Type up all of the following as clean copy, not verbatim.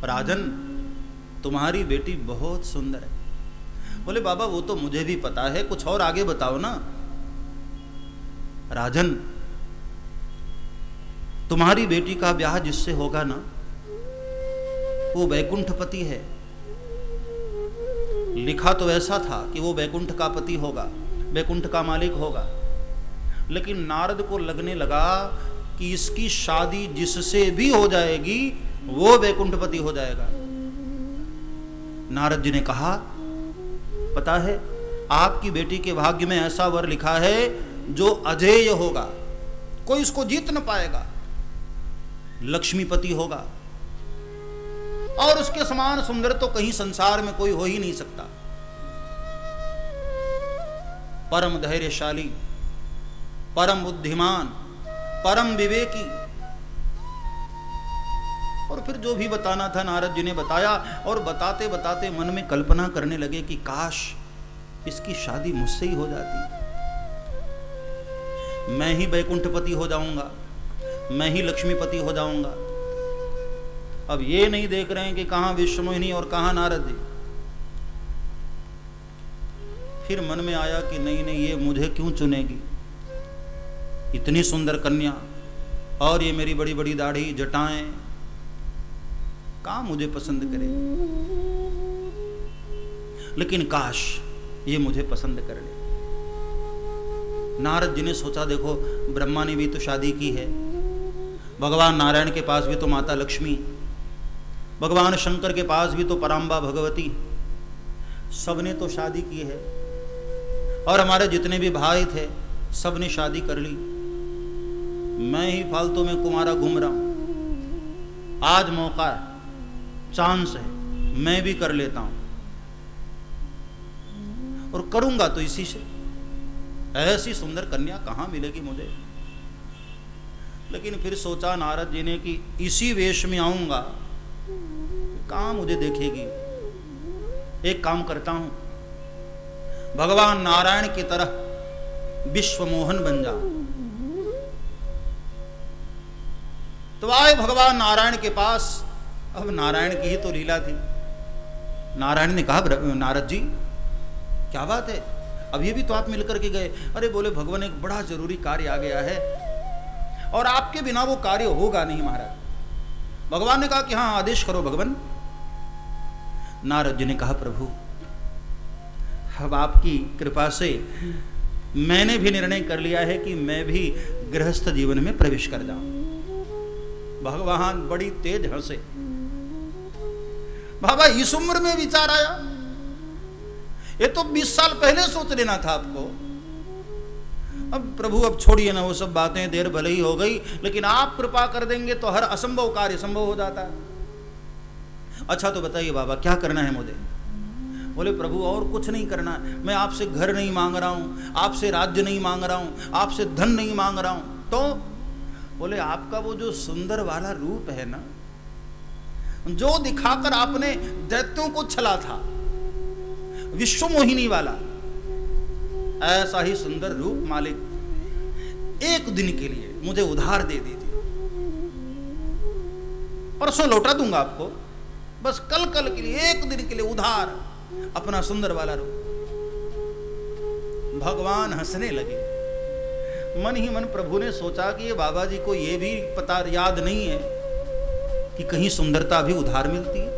राजन, तुम्हारी बेटी बहुत सुंदर है। बोले बाबा वो तो मुझे भी पता है, कुछ और आगे बताओ ना। राजन, तुम्हारी बेटी का ब्याह जिससे होगा ना, वो वैकुंठपति है। लिखा तो ऐसा था कि वो वैकुंठ का पति होगा, वैकुंठ का मालिक होगा, लेकिन नारद को लगने लगा कि इसकी शादी जिससे भी हो जाएगी वो वैकुंठपति हो जाएगा। नारद जी ने कहा, पता है आपकी बेटी के भाग्य में ऐसा वर लिखा है जो अजेय होगा, कोई इसको जीत न पाएगा, लक्ष्मीपति होगा, और उसके समान सुंदर तो कहीं संसार में कोई हो ही नहीं सकता। परम धैर्यशाली, परम बुद्धिमान, परम विवेकी। और फिर जो भी बताना था नारद जी ने बताया, और बताते बताते मन में कल्पना करने लगे कि काश इसकी शादी मुझसे ही हो जाती, मैं ही वैकुंठपति हो जाऊंगा, मैं ही लक्ष्मीपति हो जाऊंगा। अब ये नहीं देख रहे हैं कि कहां विश्वमोहिनी और कहां नारद जी। फिर मन में आया कि नहीं नहीं, ये मुझे क्यों चुनेगी, इतनी सुंदर कन्या, और ये मेरी बड़ी बड़ी दाढ़ी जटाएं, कहां मुझे पसंद करेगी। लेकिन काश ये मुझे पसंद कर ले। नारद जी ने सोचा, देखो ब्रह्मा ने भी तो शादी की है, भगवान नारायण के पास भी तो माता लक्ष्मी, भगवान शंकर के पास भी तो पराम्बा भगवती, सबने तो शादी की है, और हमारे जितने भी भाई थे सबने शादी कर ली। मैं ही फालतू में कुमारा घूम रहा हूं। आज मौका है, चांस है, मैं भी कर लेता हूं, और करूंगा तो इसी से। ऐसी सुंदर कन्या कहां मिलेगी मुझे। लेकिन फिर सोचा नारद जी ने कि इसी वेश में आऊंगा, कहां मुझे देखेगी। एक काम करता हूं, भगवान नारायण की तरह विश्वमोहन बन जा। तो आए भगवान नारायण के पास। अब नारायण की ही तो लीला थी। नारायण ने कहा, नारद जी क्या बात है, अब ये भी तो आप मिलकर के गए। अरे बोले भगवान, एक बड़ा जरूरी कार्य आ गया है, और आपके बिना वो कार्य होगा नहीं महाराज। भगवान ने कहा कि हाँ आदेश करो भगवान। नारद जी ने कहा, प्रभु अब आपकी कृपा से मैंने भी निर्णय कर लिया है कि मैं भी गृहस्थ जीवन में प्रवेश कर जाऊं। भगवान बड़ी तेज हंसे। बाबा इस उम्र में विचार आया, ये तो 20 साल पहले सोच लेना था आपको। अब प्रभु अब छोड़िए ना वो सब बातें, देर भले ही हो गई, लेकिन आप कृपा कर देंगे तो हर असंभव कार्य संभव हो जाता है। अच्छा तो बताइए बाबा क्या करना है मुझे। बोले प्रभु और कुछ नहीं करना, मैं आपसे घर नहीं मांग रहा हूं, आपसे राज्य नहीं मांग रहा हूं, आपसे धन नहीं मांग रहा हूं। तो बोले आपका वो जो सुंदर वाला रूप है ना, जो दिखाकर आपने दैत्यों को छला था, विश्वमोहिनी वाला, ऐसा ही सुंदर रूप मालिक एक दिन के लिए मुझे उधार दे दीजिए। परसों लौटा दूंगा आपको, बस कल के लिए एक दिन के लिए उधार अपना सुंदर वाला रूप। भगवान हंसने लगे। मन ही मन प्रभु ने सोचा कि ये बाबा जी को ये भी पता याद नहीं है कि कहीं सुंदरता भी उधार मिलती है।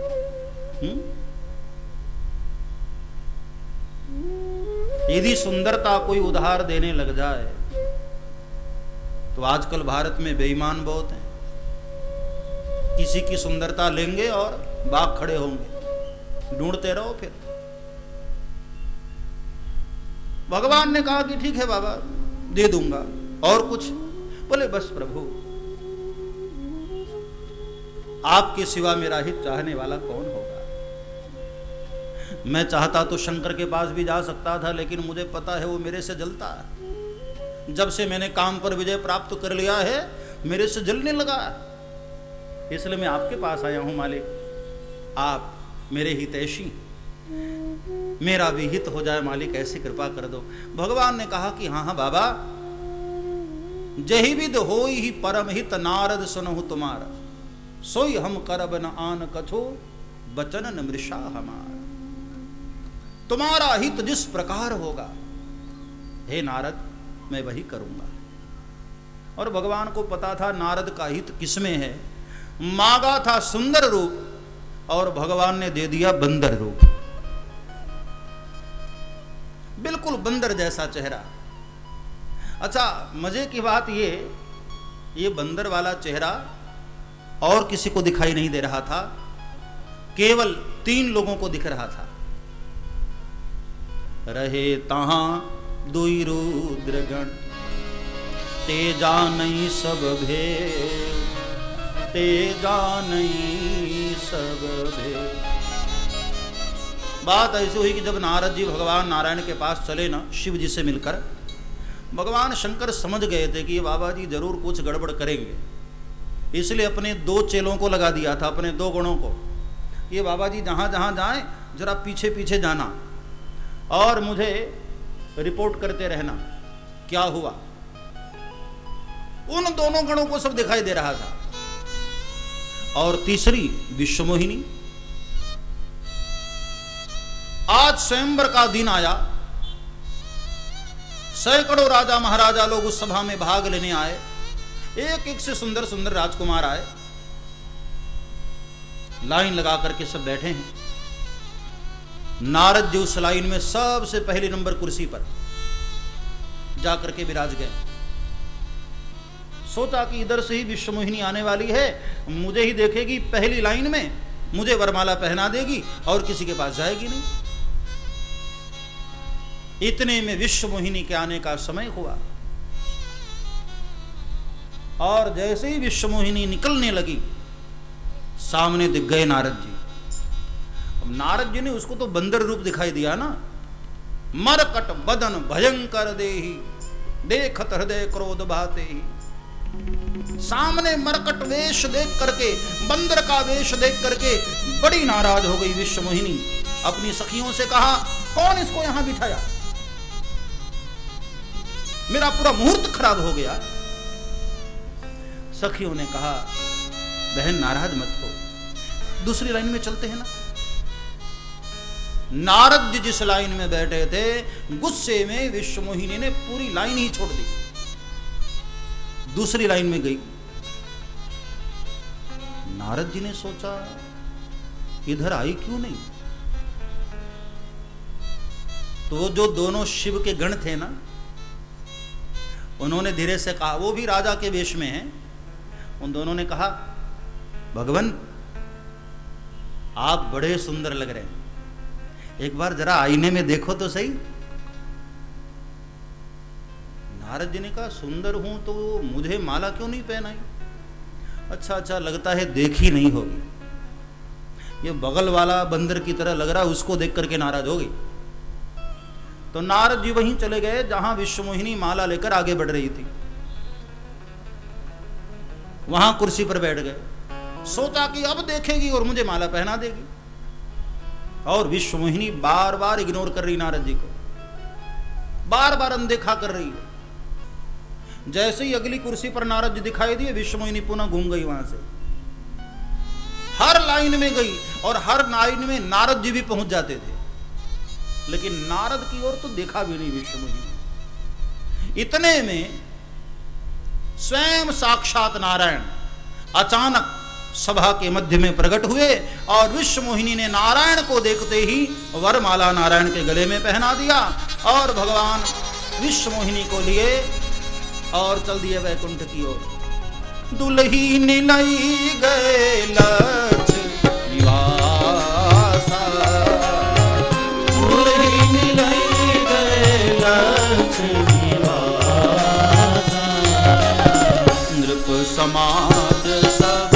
यदि सुंदरता कोई उधार देने लग जाए तो आजकल भारत में बेईमान बहुत हैं। किसी की सुंदरता लेंगे और बाग खड़े होंगे, ढूंढते रहो। फिर भगवान ने कहा कि ठीक है बाबा दे दूंगा, और कुछ। बोले बस प्रभु आपके सिवा मेरा हित चाहने वाला कौन होगा। मैं चाहता तो शंकर के पास भी जा सकता था, लेकिन मुझे पता है वो मेरे से जलता है। जब से मैंने काम पर विजय प्राप्त कर लिया है मेरे से जलने लगा, इसलिए मैं आपके पास आया हूं मालिक। आप मेरे हितैषी, मेरा भी हित हो जाए मालिक, ऐसी कृपा कर दो। भगवान ने कहा कि हाँ हाँ बाबा, जही विद होई ही परम हित नारद सुनहु तुम्हारा। सोई हम करब न आन कथो बचन न मृषा हमार। तुम्हारा हित जिस प्रकार होगा हे नारद मैं वही करूंगा। और भगवान को पता था नारद का हित किसमें है। मांगा था सुंदर रूप और भगवान ने दे दिया बंदर रूप, बिल्कुल बंदर जैसा चेहरा। अच्छा मजे की बात ये बंदर वाला चेहरा और किसी को दिखाई नहीं दे रहा था, केवल 3 लोगों को दिख रहा था। रहे तहां दुई रुद्रगण ते जानई सब भेद, ते जानई सब भेद। बात ऐसी हुई कि जब नारद जी भगवान नारायण के पास चले ना शिव जी से मिलकर, भगवान शंकर समझ गए थे कि बाबा जी जरूर कुछ गड़बड़ करेंगे, इसलिए अपने 2 चेलों को लगा दिया था, अपने 2 गणों को। ये बाबा जी जहाँ जहाँ जाएं जरा पीछे पीछे जाना और मुझे रिपोर्ट करते रहना क्या हुआ। उन दोनों गणों को सब दिखाई दे रहा था। और तीसरी विश्वमोहिनी। आज स्वयंवर का दिन आया, सैकड़ों राजा महाराजा लोग उस सभा में भाग लेने आए। एक एक से सुंदर सुंदर राजकुमार आए, लाइन लगा करके सब बैठे हैं। नारद जी उस लाइन में सबसे पहली नंबर कुर्सी पर जाकर के विराज गए। सोचा कि इधर से ही विश्वमोहिनी आने वाली है, मुझे ही देखेगी पहली लाइन में, मुझे वरमाला पहना देगी और किसी के पास जाएगी नहीं। इतने में विश्वमोहिनी के आने का समय हुआ और जैसे ही विश्वमोहिनी निकलने लगी सामने दिख गए नारद जी। अब नारद जी ने उसको तो बंदर रूप दिखाई दिया ना। मरकट बदन भयंकर देहि, देखत हृदय क्रोध भाते ही। सामने मरकट वेश देख करके, बंदर का वेश देख करके बड़ी नाराज हो गई विश्वमोहिनी। अपनी सखियों से कहा कौन इसको यहां बिठाया, मेरा पूरा मुहूर्त खराब हो गया। सखियों ने कहा बहन नाराज मत हो, दूसरी लाइन में चलते हैं ना। नारद जी जिस लाइन में बैठे थे, गुस्से में विश्वमोहिनी ने पूरी लाइन ही छोड़ दी, दूसरी लाइन में गई। नारद जी ने सोचा इधर आई क्यों नहीं। तो जो दोनों शिव के गण थे ना, उन्होंने धीरे से कहा, वो भी राजा के वेश में हैं, उन दोनों ने कहा भगवान आप बड़े सुंदर लग रहे हैं, एक बार जरा आईने में देखो तो सही। नारद जी ने कहा सुंदर हूं तो मुझे माला क्यों नहीं पहनाई। अच्छा लगता है देखी नहीं होगी। ये बगल वाला बंदर की तरह लग रहा, उसको देख करके नाराज हो गई। तो नारद जी वहीं चले गए जहां विश्वमोहिनी माला लेकर आगे बढ़ रही थी, वहां कुर्सी पर बैठ गए। सोचा कि अब देखेगी और मुझे माला पहना देगी। और विश्वमोहिनी बार बार इग्नोर कर रही नारद जी को, बार बार अनदेखा कर रही है। जैसे ही अगली कुर्सी पर नारद जी दिखाई दिए, विश्वमोहिनी पुनः घूम गई वहां से, हर लाइन में गई और हर लाइन में नारद जी भी पहुंच जाते थे, लेकिन नारद की ओर तो देखा भी नहीं विश्वमोहिनी। इतने में स्वयं साक्षात नारायण अचानक सभा के मध्य में प्रकट हुए और विश्वमोहिनी ने नारायण को देखते ही वरमाला नारायण के गले में पहना दिया और भगवान विश्वमोहिनी को लिए और चल दिए वैकुंठ की ओर। दुल्ही निलई गए लक्ष निवासा, दुल्ही निलई गए लक्ष निवासा, नृप समाज सब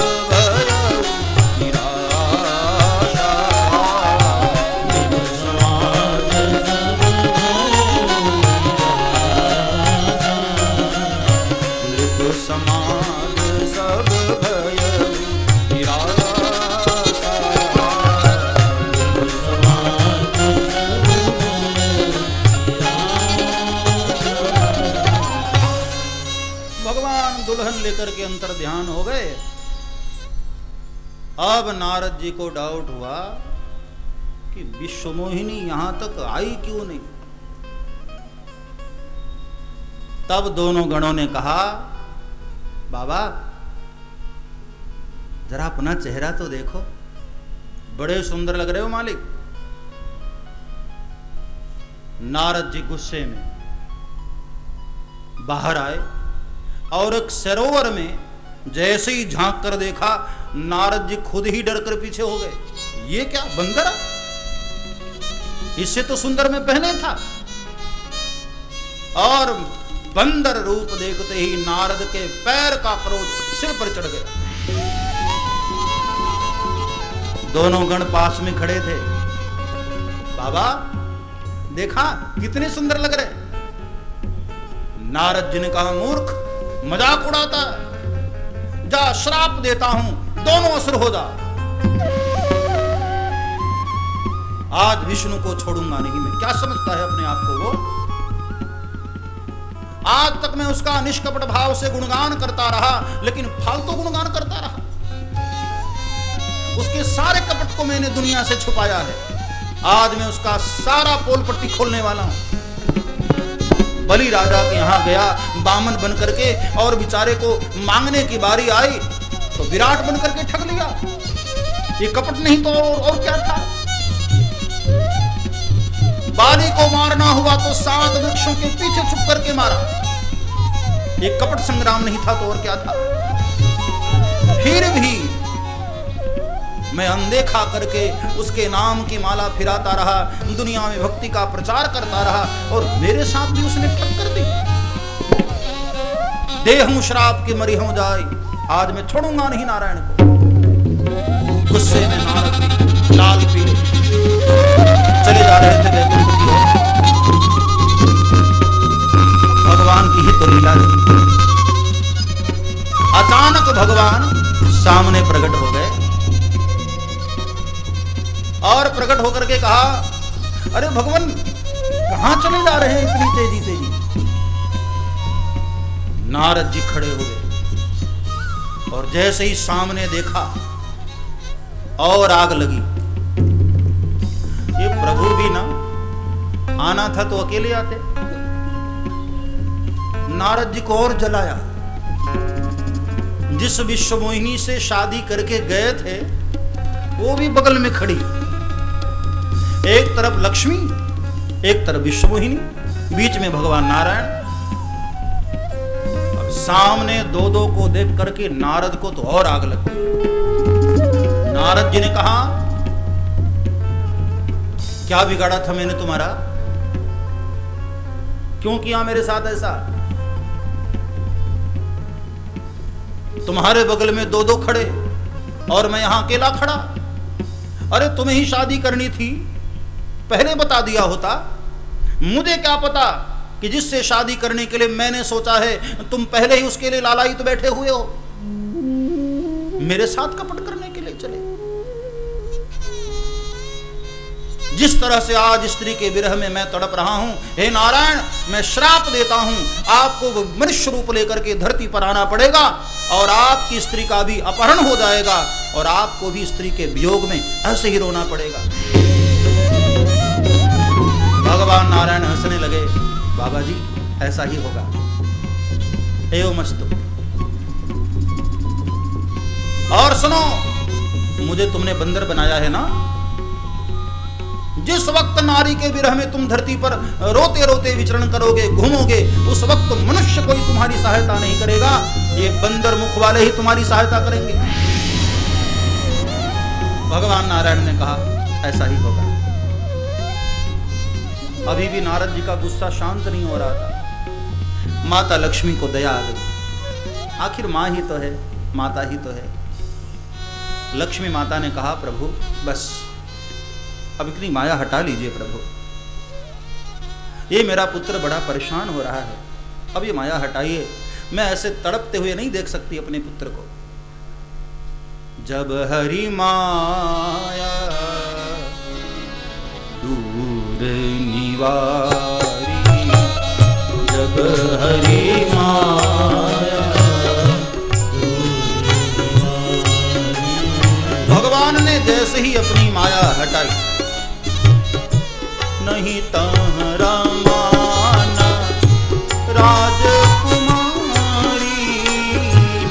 लेकर के अंतर ध्यान हो गए अब नारद जी को डाउट हुआ कि विश्वमोहिनी यहां तक आई क्यों नहीं। तब दोनों गणों ने कहा, बाबा जरा अपना चेहरा तो देखो, बड़े सुंदर लग रहे हो मालिक। नारद जी गुस्से में बाहर आए और एक सरोवर में जैसे ही झांक कर देखा, नारद जी खुद ही डर कर पीछे हो गए। ये क्या बंदर, इससे तो सुंदर में पहने था। और बंदर रूप देखते ही नारद के पैर का क्रोध सिर पर चढ़ गया। दोनों गण पास में खड़े थे। बाबा देखा कितने सुंदर लग रहे। नारद जी ने कहा, मूर्ख मजाक उड़ाता, जा श्राप देता हूं, दोनों असुर हो जा। आज विष्णु को छोड़ूंगा नहीं मैं। क्या समझता है अपने आप को वो? आज तक मैं उसका निष्कपट भाव से गुणगान करता रहा, लेकिन फालतू गुणगान करता रहा। उसके सारे कपट को मैंने दुनिया से छुपाया है। आज मैं उसका सारा पोल पट्टी खोलने वाला हूं। बलि राजा के यहां गया बामन बन करके, और बेचारे को मांगने की बारी आई तो विराट बन करके ठग लिया। ये कपट नहीं तो और क्या था? बाली को मारना हुआ तो 7 वृक्षों के पीछे छुप करके मारा। ये कपट संग्राम नहीं था तो और क्या था? फिर भी मैं अनदेखा करके उसके नाम की माला फिराता रहा, दुनिया में भक्ति का प्रचार करता रहा, और मेरे साथ भी उसने ठग कर दी। देहूं श्राप के मरी हो जाए, आज मैं छोड़ूंगा नहीं नारायण को। गुस्से में नारद लाल पीले चले जा रहे थे वैकुंठ की ओर। भगवान की ही तो लीला थी। अचानक भगवान सामने प्रकट हो गए और प्रकट होकर के कहा, अरे भगवान कहां चले जा रहे हैं इतनी तेजी तेजी? नारद जी खड़े हुए और जैसे ही सामने देखा और आग लगी। ये प्रभु भी ना आना था तो अकेले आते। नारद जी को और जलाया। जिस विश्वमोहिनी से शादी करके गए थे वो भी बगल में खड़ी, एक तरफ लक्ष्मी एक तरफ विश्वमोहिनी, बीच में भगवान नारायण। अब सामने दो को देख करके नारद को तो और आग लगी। नारद जी ने कहा, क्या बिगाड़ा था मैंने तुम्हारा? क्यों किया मेरे साथ ऐसा? तुम्हारे बगल में दो खड़े और मैं यहां अकेला खड़ा। अरे तुम्हें ही शादी करनी थी, पहले बता दिया होता। मुझे क्या पता कि जिससे शादी करने के लिए मैंने सोचा है तुम पहले ही उसके लिए लालायित बैठे हुए हो, मेरे साथ कपट करने के लिए चले। जिस तरह से आज स्त्री के विरह में मैं तड़प रहा हूं, हे नारायण मैं श्राप देता हूं, आपको मनुष्य रूप लेकर के धरती पर आना पड़ेगा और आपकी स्त्री का भी अपहरण हो जाएगा और आपको भी स्त्री के वियोग में ऐसे ही रोना पड़ेगा। भगवान नारायण हंसने लगे, बाबा जी ऐसा ही होगा, एवमस्तु। और सुनो, मुझे तुमने बंदर बनाया है ना, जिस वक्त नारी के विरह में तुम धरती पर रोते रोते विचरण करोगे, घूमोगे, उस वक्त मनुष्य कोई तुम्हारी सहायता नहीं करेगा, ये बंदर मुख वाले ही तुम्हारी सहायता करेंगे। भगवान नारायण ने कहा, ऐसा ही होगा। अभी भी नारद जी का गुस्सा शांत नहीं हो रहा था। माता लक्ष्मी को दया आ गई। आखिर मां ही तो है, माता ही तो है। लक्ष्मी माता ने कहा, प्रभु बस अब इतनी माया हटा लीजिए प्रभु, ये मेरा पुत्र बड़ा परेशान हो रहा है, अब ये माया हटाइए, मैं ऐसे तड़पते हुए नहीं देख सकती अपने पुत्र को। जब हरि माया दूर निवारी, जब हरि माया दूर निवारी, अपनी माया हटाई। नहीं तहरा माना राजकुमारी,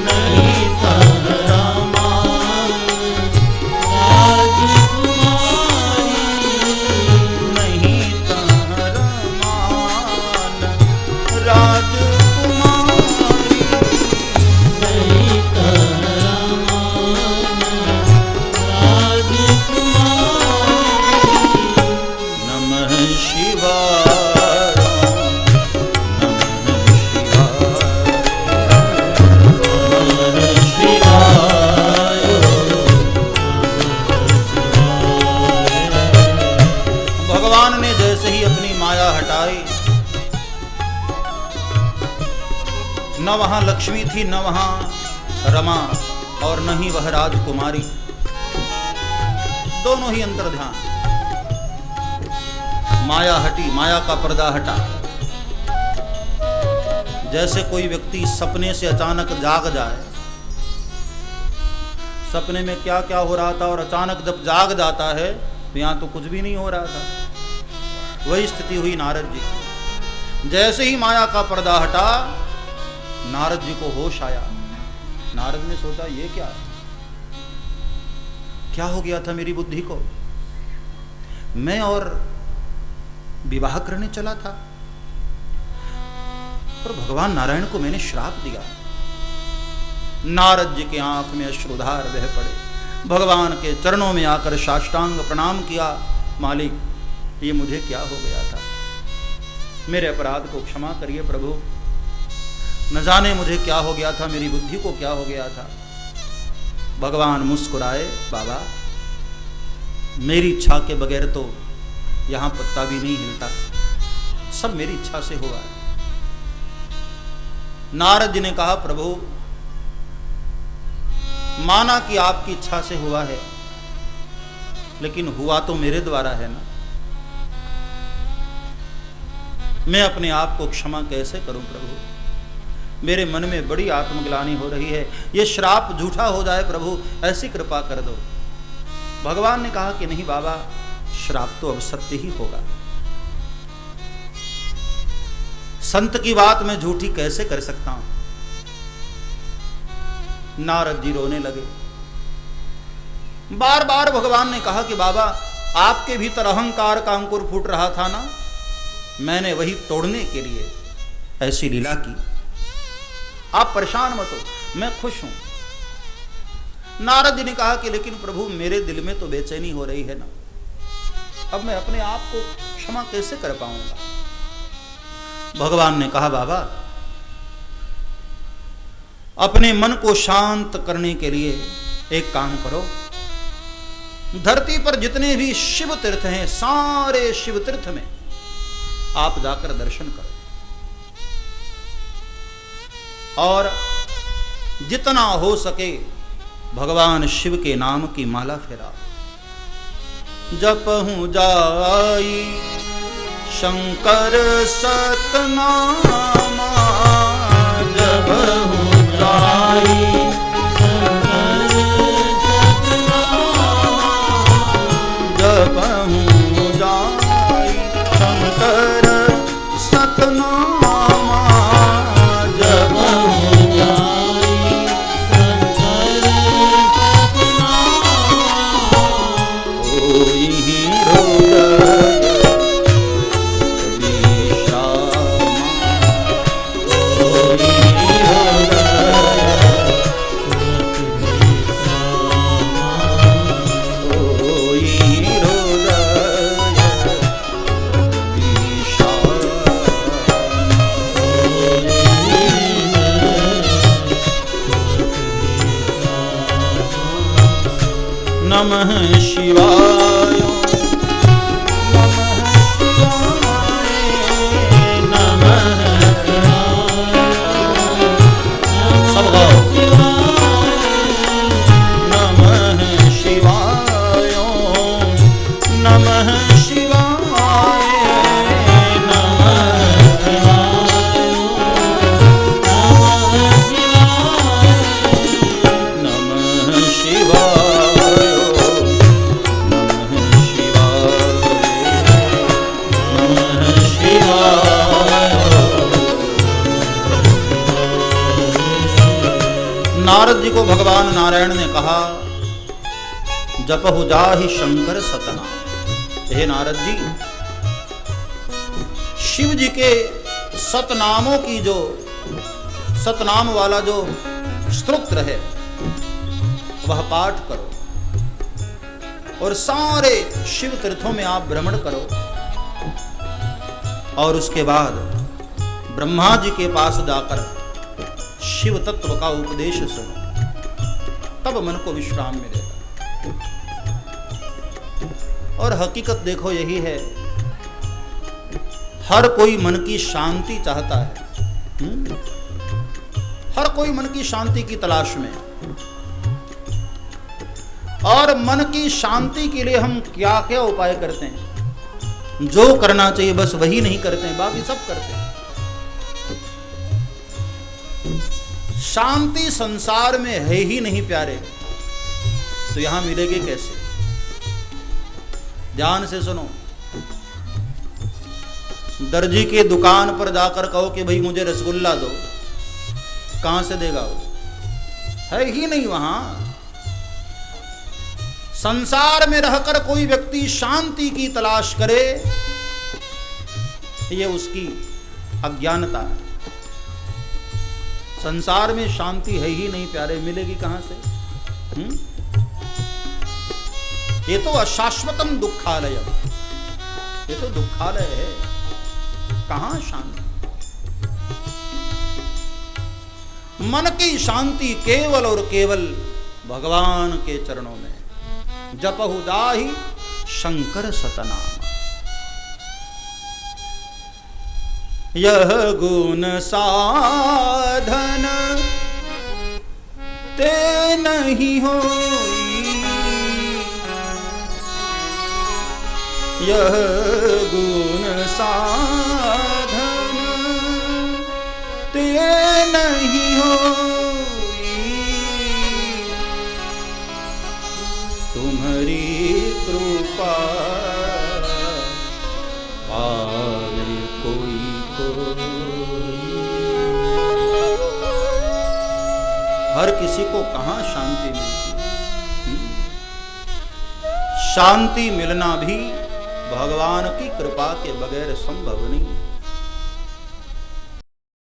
नहीं तहरा माना राजकुमारी, नहीं तहरा माना राजकुमारी, नहीं तहरा माना राजकुमारी। नमः शिवाय, नमः शिवाय, भगवान ने जैसे ही अपनी माया हटाई, न वहां लक्ष्मी थी, न वहां रमा, और न ही वह राजकुमारी, दोनों ही अंतर ध्यान। माया हटी, माया का पर्दा हटा। जैसे कोई व्यक्ति सपने से अचानक जाग जाए, सपने में क्या क्या हो रहा था और अचानक जब जाग जाता है तो यहां तो कुछ भी नहीं हो रहा था, वही स्थिति हुई नारद जी। जैसे ही माया का पर्दा हटा, नारद जी को होश आया। नारद ने सोचा ये क्या हो गया था मेरी बुद्धि को? मैं और विवाह करने चला था और भगवान नारायण को मैंने श्राप दिया। नारद जी के आंख में अश्रुधार बह पड़े, भगवान के चरणों में आकर साष्टांग प्रणाम किया। मालिक, ये मुझे क्या हो गया था? मेरे अपराध को क्षमा करिए प्रभु। न जाने मुझे क्या हो गया था, मेरी बुद्धि को क्या हो गया था। भगवान मुस्कुराए, बाबा मेरी इच्छा के बगैर तो यहां पत्ता भी नहीं हिलता, सब मेरी इच्छा से हुआ है। नारद जी ने कहा, प्रभु माना कि आपकी इच्छा से हुआ है, लेकिन हुआ तो मेरे द्वारा है ना। मैं अपने आप को क्षमा कैसे करूं प्रभु? मेरे मन में बड़ी आत्मग्लानि हो रही है, ये श्राप झूठा हो जाए प्रभु, ऐसी कृपा कर दो। भगवान ने कहा कि नहीं बाबा, श्राप तो अब सत्य ही होगा। संत की बात मैं झूठी कैसे कर सकता हूं? नारद जी रोने लगे। बार बार भगवान ने कहा कि बाबा, आपके भीतर अहंकार का अंकुर फूट रहा था ना, मैंने वही तोड़ने के लिए ऐसी लीला की। आप परेशान मत हो, मैं खुश हूं। नारद जी ने कहा कि लेकिन प्रभु मेरे दिल में तो बेचैनी हो रही है ना, अब मैं अपने आप को क्षमा कैसे कर पाऊंगा? भगवान ने कहा, बाबा अपने मन को शांत करने के लिए एक काम करो, धरती पर जितने भी शिव तीर्थ हैं, सारे शिव तीर्थ में आप जाकर दर्शन करो और जितना हो सके भगवान शिव के नाम की माला फेरा। जपहूं जाई शंकर सतनामा, जपहूं जाई शंकर सतनामा, जपहूं जाई शंकर सतनामा, जपहूं जाई शंकर सतनामा। कोई नमः शिवाय, नमः शिवाय, नमः शिवाय, नमः शिवाय, नमः शिवाय, नमः शिवाय, नमः शिवाय, को भगवान नारायण ने कहा, जपहु जाहि शंकर सतनाम। हे नारद जी, शिव जी के सतनामों की जो सतनाम वाला जो स्तोत्र है वह पाठ करो और सारे शिव तीर्थों में आप भ्रमण करो और उसके बाद ब्रह्मा जी के पास जाकर शिव तत्व का उपदेश सुनो, तब मन को विश्राम मिलेगा। और हकीकत देखो यही है, हर कोई मन की शांति चाहता है। हर कोई मन की शांति की तलाश में, और मन की शांति के लिए हम क्या क्या उपाय करते हैं। जो करना चाहिए बस वही नहीं करते हैं, बाकी सब करते हैं। शांति संसार में है ही नहीं प्यारे, तो यहां मिलेगी कैसे? ध्यान से सुनो। दर्जी के दुकान पर जाकर कहो कि भाई मुझे रसगुल्ला दो, कहां से देगा वो? है ही नहीं वहां। संसार में रहकर कोई व्यक्ति शांति की तलाश करे, ये उसकी अज्ञानता है। संसार में शांति है ही नहीं प्यारे, मिलेगी कहां से? ये तो अशाश्वतम दुखालय, ये तो दुखालय है, कहां शांति? मन की शांति केवल और केवल भगवान के चरणों में। जपहु जाहि शंकर सतनाम। यह गुण साधन ते नहीं होई, यह गुण साधन ते नहीं होई, तुम्हारी कृपा पावे कोई कोई। हर किसी को कहां शांति मिलती? शांति मिलना भी भगवान की कृपा के बगैर संभव नहीं है।